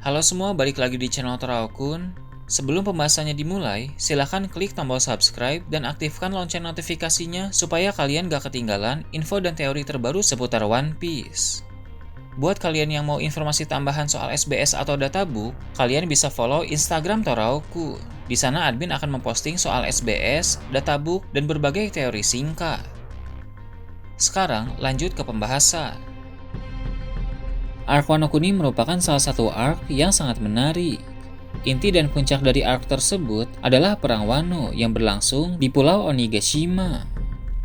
Halo semua, balik lagi di channel Teraokun. Sebelum pembahasannya dimulai, silahkan klik tombol subscribe dan aktifkan lonceng notifikasinya supaya kalian gak ketinggalan info dan teori terbaru seputar One Piece. Buat kalian yang mau informasi tambahan soal SBS atau databook, kalian bisa follow Instagram Toraokun. Di sana admin akan memposting soal SBS, databook, dan berbagai teori singkat. Sekarang lanjut ke pembahasan. Arc Wano Kuni merupakan salah satu arc yang sangat menarik. Inti dan puncak dari arc tersebut adalah Perang Wano yang berlangsung di Pulau Onigashima.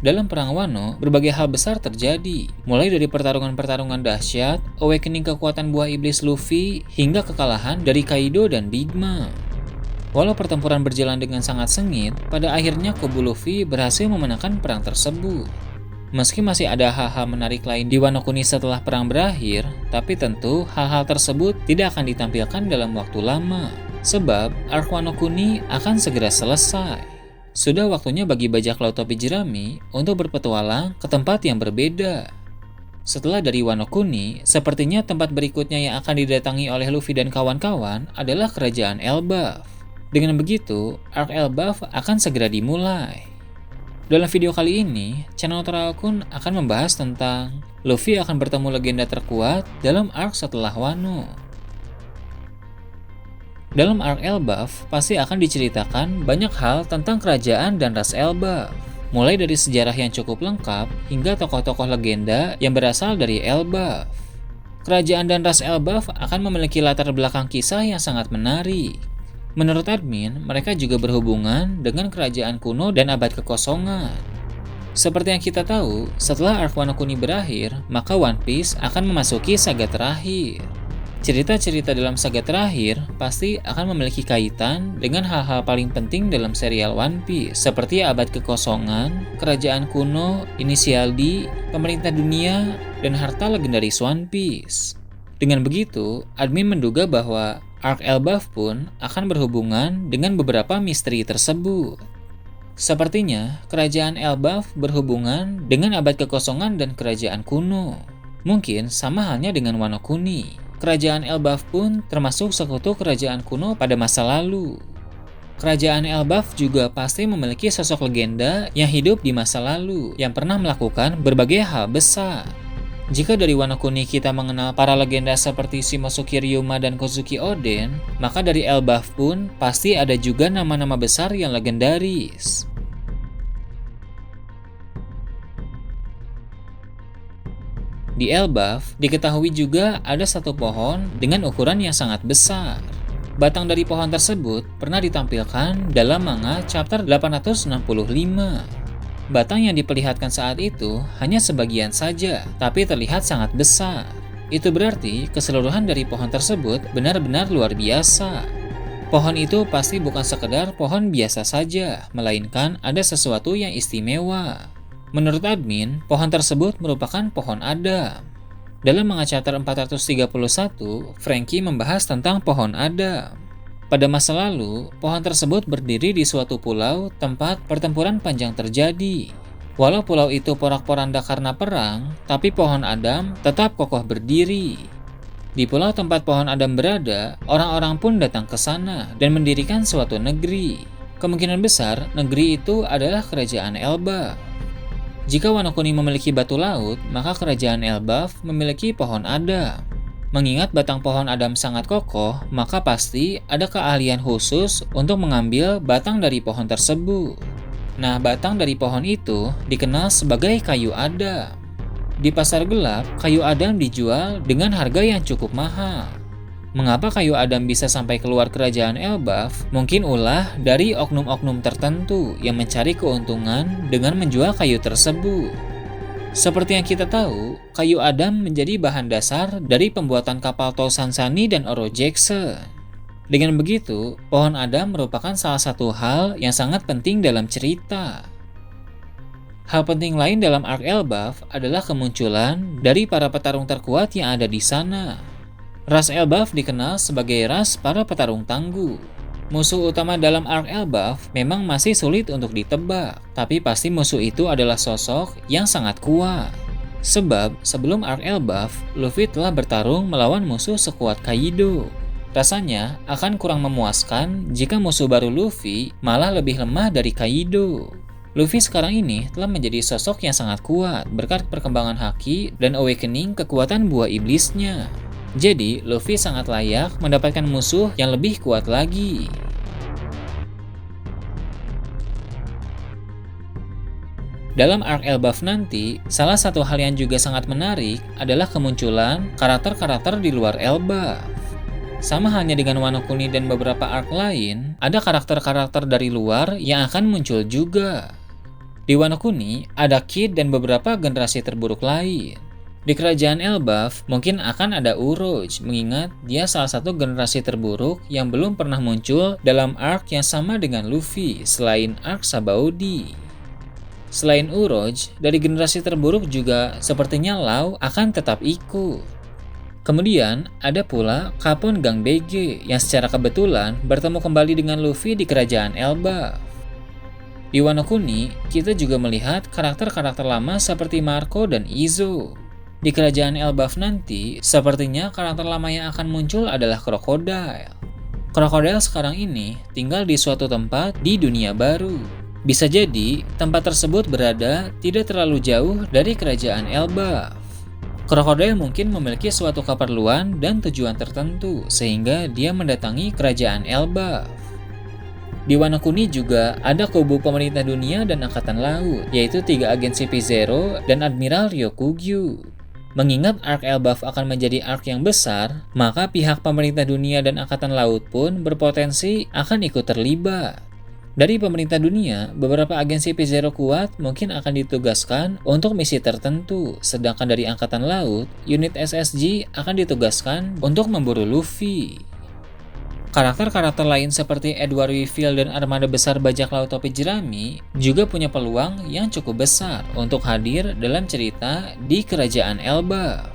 Dalam Perang Wano, berbagai hal besar terjadi, mulai dari pertarungan-pertarungan dahsyat, awakening kekuatan buah iblis Luffy, hingga kekalahan dari Kaido dan Big Mom. Walau pertempuran berjalan dengan sangat sengit, pada akhirnya kubu Luffy berhasil memenangkan perang tersebut. Meski masih ada hal-hal menarik lain di Wano Kuni setelah perang berakhir, tapi tentu hal-hal tersebut tidak akan ditampilkan dalam waktu lama, sebab arc Wano Kuni akan segera selesai. Sudah waktunya bagi bajak laut topi jerami untuk berpetualang ke tempat yang berbeda. Setelah dari Wano Kuni, sepertinya tempat berikutnya yang akan didatangi oleh Luffy dan kawan-kawan adalah kerajaan Elbaf. Dengan begitu, arc Elbaf akan segera dimulai. Dalam video kali ini, channel Teraokun akan membahas tentang Luffy akan bertemu legenda terkuat dalam arc setelah Wano. Dalam arc Elbaf, pasti akan diceritakan banyak hal tentang kerajaan dan ras Elbaf. Mulai dari sejarah yang cukup lengkap, hingga tokoh-tokoh legenda yang berasal dari Elbaf. Kerajaan dan ras Elbaf akan memiliki latar belakang kisah yang sangat menarik. Menurut admin, mereka juga berhubungan dengan kerajaan kuno dan abad kekosongan. Seperti yang kita tahu, setelah arc Wano Kuni berakhir, maka One Piece akan memasuki saga terakhir. Cerita-cerita dalam saga terakhir pasti akan memiliki kaitan dengan hal-hal paling penting dalam serial One Piece, seperti abad kekosongan, kerajaan kuno, inisial D, pemerintah dunia, dan harta legendaris One Piece. Dengan begitu, admin menduga bahwa arc Elbaf pun akan berhubungan dengan beberapa misteri tersebut. Sepertinya, kerajaan Elbaf berhubungan dengan abad kekosongan dan kerajaan kuno. Mungkin sama halnya dengan Wano Kuni. Kerajaan Elbaf pun termasuk sekutu kerajaan kuno pada masa lalu. Kerajaan Elbaf juga pasti memiliki sosok legenda yang hidup di masa lalu, yang pernah melakukan berbagai hal besar. Jika dari Wano Kuni kita mengenal para legenda seperti Shimosuke Ryuma dan Kozuki Oden, maka dari Elbaf pun pasti ada juga nama-nama besar yang legendaris. Di Elbaf, diketahui juga ada satu pohon dengan ukuran yang sangat besar. Batang dari pohon tersebut pernah ditampilkan dalam manga chapter 865. Batang yang diperlihatkan saat itu hanya sebagian saja, tapi terlihat sangat besar. Itu berarti keseluruhan dari pohon tersebut benar-benar luar biasa. Pohon itu pasti bukan sekedar pohon biasa saja, melainkan ada sesuatu yang istimewa. Menurut admin, pohon tersebut merupakan pohon Adam. Dalam manga chapter 431, Franky membahas tentang pohon Adam. Pada masa lalu, pohon tersebut berdiri di suatu pulau tempat pertempuran panjang terjadi. Walau pulau itu porak-poranda karena perang, tapi pohon Adam tetap kokoh berdiri. Di pulau tempat pohon Adam berada, orang-orang pun datang ke sana dan mendirikan suatu negeri. Kemungkinan besar, negeri itu adalah kerajaan Elbaf. Jika Wano Kuni memiliki batu laut, maka kerajaan Elbaf memiliki pohon Adam. Mengingat batang pohon Adam sangat kokoh, maka pasti ada keahlian khusus untuk mengambil batang dari pohon tersebut. Nah, batang dari pohon itu dikenal sebagai kayu Adam. Di pasar gelap, kayu Adam dijual dengan harga yang cukup mahal. Mengapa kayu Adam bisa sampai keluar kerajaan Elbaf? Mungkin ulah dari oknum-oknum tertentu yang mencari keuntungan dengan menjual kayu tersebut. Seperti yang kita tahu, kayu Adam menjadi bahan dasar dari pembuatan kapal Tousansani dan Oro Jackson. Dengan begitu, pohon Adam merupakan salah satu hal yang sangat penting dalam cerita. Hal penting lain dalam arc Elbaf adalah kemunculan dari para petarung terkuat yang ada di sana. Ras Elbaf dikenal sebagai ras para petarung tangguh. Musuh utama dalam arc Elbaf memang masih sulit untuk ditebak, tapi pasti musuh itu adalah sosok yang sangat kuat. Sebab sebelum arc Elbaf, Luffy telah bertarung melawan musuh sekuat Kaido. Rasanya akan kurang memuaskan jika musuh baru Luffy malah lebih lemah dari Kaido. Luffy sekarang ini telah menjadi sosok yang sangat kuat berkat perkembangan haki dan awakening kekuatan buah iblisnya. Jadi, Luffy sangat layak mendapatkan musuh yang lebih kuat lagi. Dalam arc Elbaf nanti, salah satu hal yang juga sangat menarik adalah kemunculan karakter-karakter di luar Elbaf. Sama halnya dengan Wano Kuni dan beberapa arc lain, ada karakter-karakter dari luar yang akan muncul juga. Di Wano Kuni, ada Kid dan beberapa generasi terburuk lain. Di kerajaan Elbaf, mungkin akan ada Uroge, mengingat dia salah satu generasi terburuk yang belum pernah muncul dalam arc yang sama dengan Luffy selain arc Sabaody. Selain Uroge, dari generasi terburuk juga sepertinya Law akan tetap ikut. Kemudian, ada pula Capone Gang BG yang secara kebetulan bertemu kembali dengan Luffy di kerajaan Elbaf. Di Wano Kuni, kita juga melihat karakter-karakter lama seperti Marco dan Izo. Di kerajaan Elbaf nanti, sepertinya karakter lama yang akan muncul adalah Crocodile. Crocodile sekarang ini tinggal di suatu tempat di dunia baru. Bisa jadi, tempat tersebut berada tidak terlalu jauh dari kerajaan Elbaf. Crocodile mungkin memiliki suatu keperluan dan tujuan tertentu, sehingga dia mendatangi kerajaan Elbaf. Di Wano Kuni juga ada kubu pemerintah dunia dan angkatan laut, yaitu 3 agensi P0 dan Admiral Ryokugyu. Mengingat arc Elbaf akan menjadi arc yang besar, maka pihak pemerintah dunia dan angkatan laut pun berpotensi akan ikut terlibat. Dari pemerintah dunia, beberapa agensi P0 kuat mungkin akan ditugaskan untuk misi tertentu, sedangkan dari angkatan laut, unit SSG akan ditugaskan untuk memburu Luffy. Karakter-karakter lain seperti Edward Weevil dan armada besar bajak laut topi jerami juga punya peluang yang cukup besar untuk hadir dalam cerita di kerajaan Elbaf.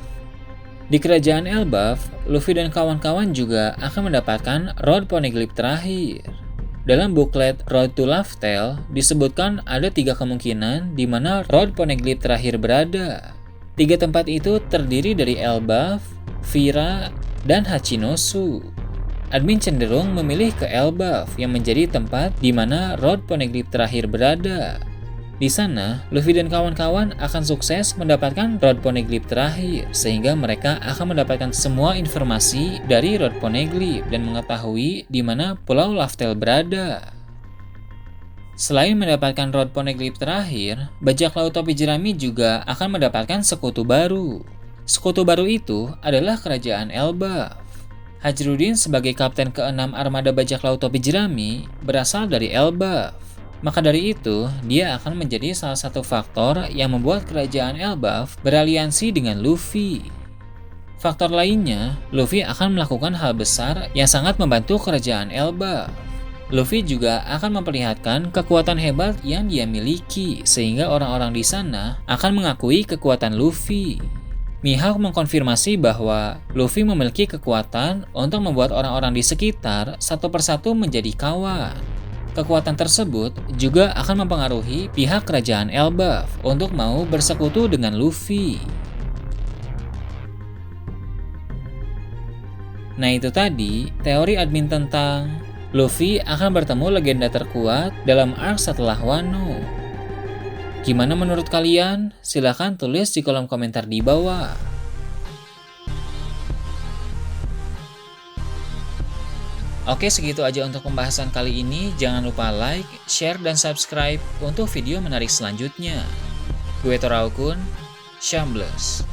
Di kerajaan Elbaf, Luffy dan kawan-kawan juga akan mendapatkan Road Poneglyph terakhir. Dalam buklet Road to Laughtale disebutkan ada 3 kemungkinan di mana Road Poneglyph terakhir berada. 3 tempat itu terdiri dari Elbaf, Vira, dan Hachinosu. Admin cenderung memilih ke Elbaf yang menjadi tempat di mana Road Poneglyph terakhir berada. Di sana, Luffy dan kawan-kawan akan sukses mendapatkan Road Poneglyph terakhir, sehingga mereka akan mendapatkan semua informasi dari Road Poneglyph dan mengetahui di mana Pulau Laughtale berada. Selain mendapatkan Road Poneglyph terakhir, bajak laut topi jerami juga akan mendapatkan sekutu baru. Sekutu baru itu adalah kerajaan Elbaf. Hajrudin sebagai kapten ke-6 armada bajak laut topi jerami berasal dari Elbaf. Maka dari itu, dia akan menjadi salah satu faktor yang membuat kerajaan Elbaf beraliansi dengan Luffy. Faktor lainnya, Luffy akan melakukan hal besar yang sangat membantu kerajaan Elbaf. Luffy juga akan memperlihatkan kekuatan hebat yang dia miliki, sehingga orang-orang di sana akan mengakui kekuatan Luffy. Mihawk mengkonfirmasi bahwa Luffy memiliki kekuatan untuk membuat orang-orang di sekitar satu persatu menjadi kawan. Kekuatan tersebut juga akan mempengaruhi pihak kerajaan Elbaf untuk mau bersekutu dengan Luffy. Nah, itu tadi teori admin tentang Luffy akan bertemu legenda terkuat dalam arc setelah Wano. Gimana menurut kalian? Silahkan tulis di kolom komentar di bawah. Oke, segitu aja untuk pembahasan kali ini. Jangan lupa like, share, dan subscribe untuk video menarik selanjutnya. Gue Toraukun, Shambles.